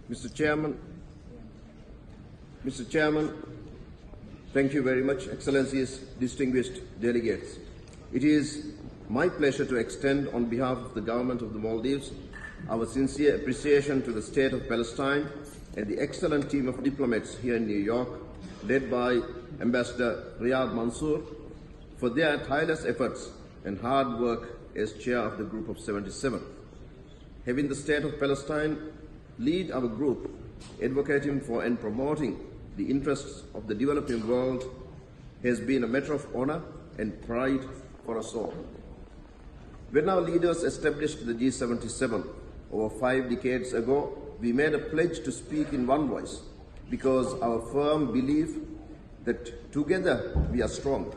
Mr. Chairman, thank you very much, Excellencies, distinguished delegates. It is my pleasure to extend on behalf of the Government of the Maldives our sincere appreciation to the State of Palestine and the excellent team of diplomats here in New York, led by Ambassador Riyad Mansour, for their tireless efforts and hard work as chair of the Group of 77. Having the State of Palestine lead our group, advocating for and promoting the interests of the developing world has been a matter of honor and pride for us all. When our leaders established the G77 over 5 decades ago, we made a pledge to speak in one voice because our firm belief that together we are strong.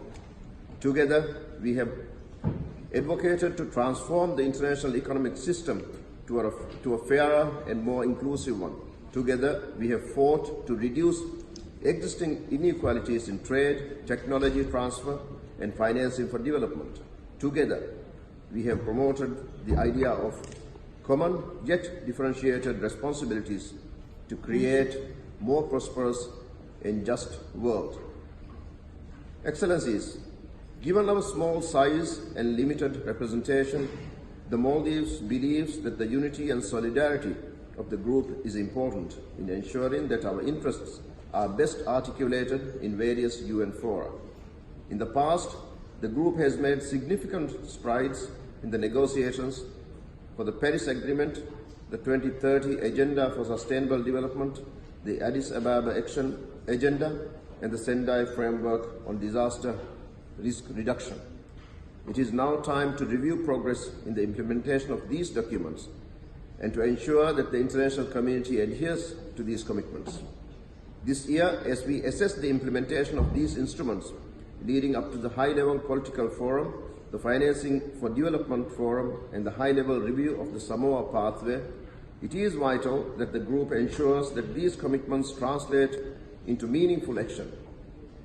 Together we have advocated to transform the international economic system to a fairer and more inclusive one. Together we have fought to reduce existing inequalities in trade, technology transfer and financing for development. Together we have promoted the idea of common yet differentiated responsibilities to create more prosperous and just world. Excellencies, given our small size and limited representation, the Maldives believes that the unity and solidarity of the group is important in ensuring that our interests are best articulated in various UN fora. In the past, the group has made significant strides in the negotiations for the Paris Agreement, the 2030 Agenda for Sustainable Development, the Addis Ababa Action Agenda, and the Sendai Framework on Disaster Risk Reduction. It is now time to review progress in the implementation of these documents and to ensure that the international community adheres to these commitments. This year, as we assess the implementation of these instruments leading up to the high-level political forum, the Financing for Development Forum and the high-level review of the Samoa pathway, it is vital that the group ensures that these commitments translate into meaningful action.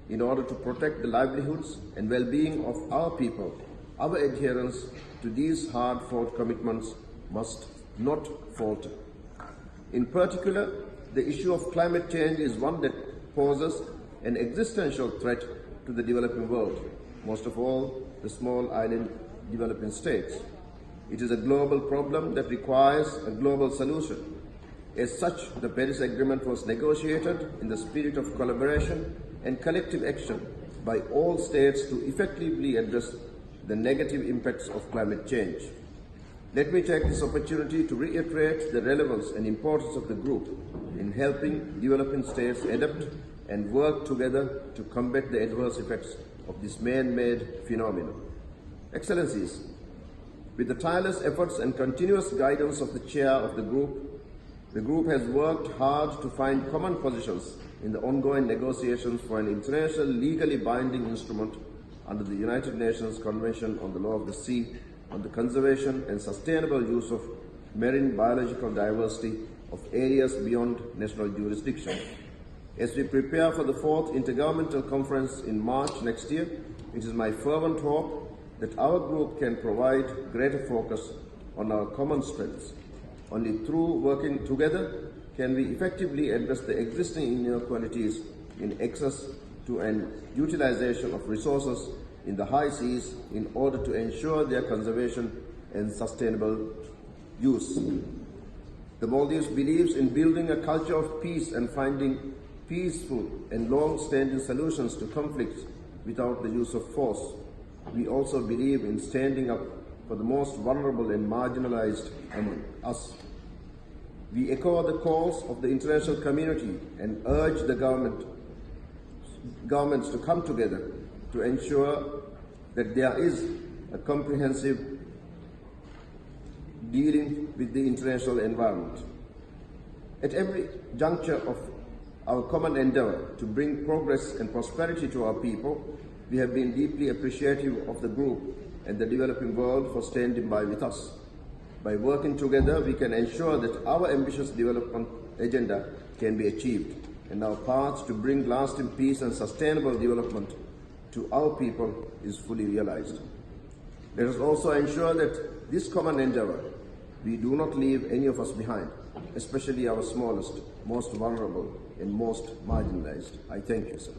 In order to protect the livelihoods and well-being of our people, our adherence to these hard-fought commitments must not falter. In particular, the issue of climate change is one that poses an existential threat to the developing world, most of all the small island developing states. It is a global problem that requires a global solution. As such, the Paris Agreement was negotiated in the spirit of collaboration and collective action by all states to effectively address the negative impacts of climate change. Let me take this opportunity to reiterate the relevance and importance of the group in helping developing states adapt and work together to combat the adverse effects of this man-made phenomenon. Excellencies, with the tireless efforts and continuous guidance of the chair of the group has worked hard to find common positions in the ongoing negotiations for an international legally binding instrument under the United Nations Convention on the Law of the Sea on the conservation and sustainable use of marine biological diversity of areas beyond national jurisdiction. As we prepare for the 4th Intergovernmental Conference in March next year, it is my fervent hope that our group can provide greater focus on our common strengths. Only through working together can we effectively address the existing inequalities in access to and utilization of resources in the high seas in order to ensure their conservation and sustainable use. The Maldives believes in building a culture of peace and finding peaceful and long-standing solutions to conflicts without the use of force. We also believe in standing up for the most vulnerable and marginalized among us. We echo the calls of the international community and urge the governments to come together to ensure that there is a comprehensive dealing with the international environment. At every juncture of our common endeavor to bring progress and prosperity to our people, we have been deeply appreciative of the group and the developing world for standing by with us. By working together, we can ensure that our ambitious development agenda can be achieved and our path to bring lasting peace and sustainable development to our people is fully realized. Let us also ensure that this common endeavor we do not leave any of us behind, especially our smallest, most vulnerable, and most marginalized. I thank you, sir.